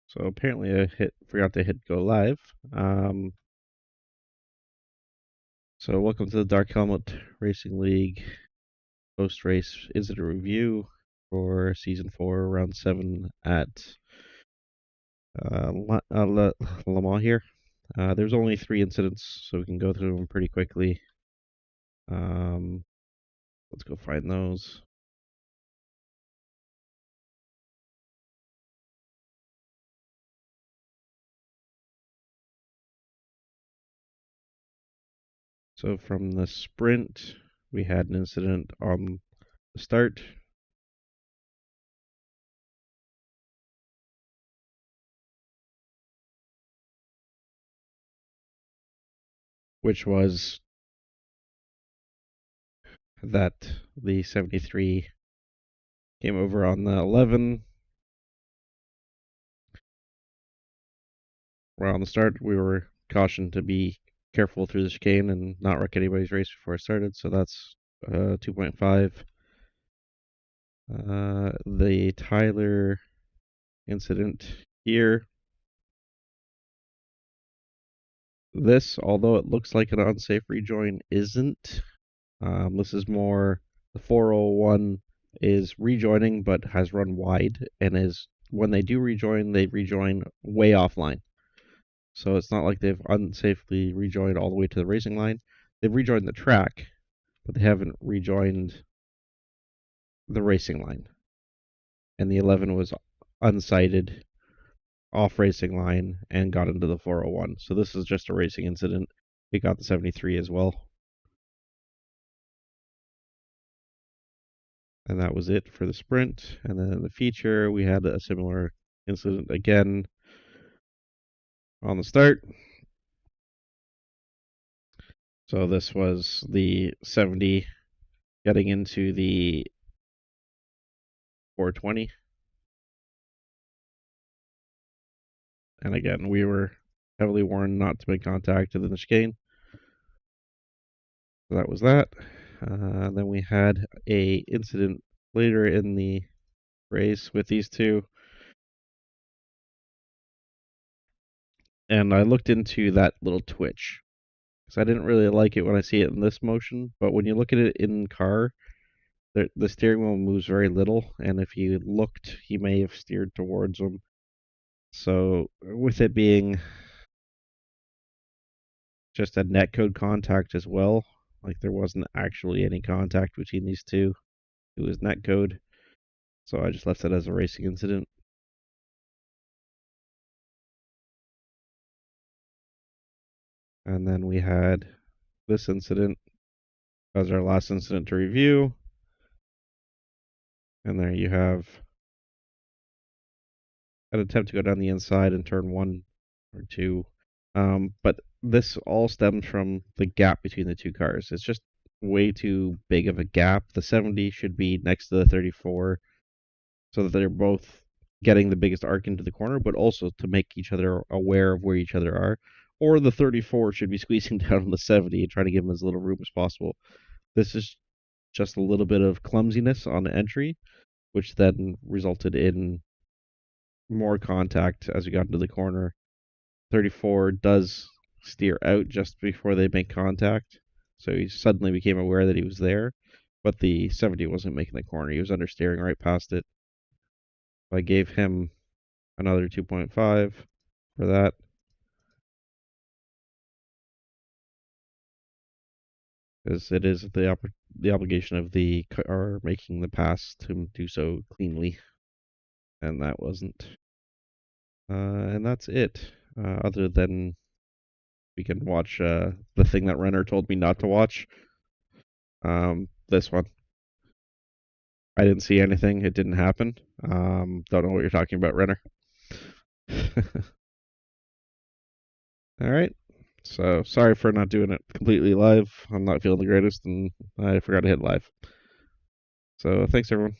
So apparently I forgot to hit go live. So welcome to the Dark Helmet Racing League post-race incident review for Season 4, Round 7 at Le Mans here. There's only 3 incidents, so we can go through them pretty quickly. Let's go find those. So from the sprint, we had an incident on the start. Which was that the 73 came over on the 11. Well, on the start, we were cautioned to be careful through the chicane and not wreck anybody's race before it started, so that's 2.5. The Tyler incident here. This, although it looks like an unsafe rejoin, isn't. This is more the 401 is rejoining but has run wide, and is when they do rejoin, they rejoin way offline. So it's not like they've unsafely rejoined all the way to the racing line. They've rejoined the track, but they haven't rejoined the racing line. And the 11 was unsighted off racing line and got into the 401. So this is just a racing incident. It got the 73 as well. And that was it for the sprint. And then in the feature, we had a similar incident again on the start. So this was the 70 getting into the 420. And again, we were heavily warned not to make contact in the chicane. So that was that. Then we had a incident later in the race with these two. And I looked into that little twitch, because I didn't really like it when I see it in this motion. But when you look at it in car, the steering wheel moves very little. And if you looked, he may have steered towards him. So with it being just a netcode contact as well, like there wasn't actually any contact between these two. It was netcode. So I just left it as a racing incident. And then we had this incident as our last incident to review. And there you have an attempt to go down the inside in turn 1 or 2. But this all stems from the gap between the two cars. It's just way too big of a gap. The 70 should be next to the 34 so that they're both getting the biggest arc into the corner, but also to make each other aware of where each other are. Or the 34 should be squeezing down on the 70 and trying to give them as little room as possible. This is just a little bit of clumsiness on the entry, which then resulted in more contact as we got into the corner. 34 does steer out just before they make contact, so he suddenly became aware that he was there, but the 70 wasn't making the corner. He was understeering right past it. I gave him another 2.5 for that. Because it is the obligation of the car making the pass to do so cleanly, and that wasn't. And that's it. Other than we can watch the thing that Renner told me not to watch. This one. I didn't see anything. It didn't happen. Don't know what you're talking about, Renner. All right. So sorry for not doing it completely live. I'm not feeling the greatest, and I forgot to hit live. So thanks, everyone.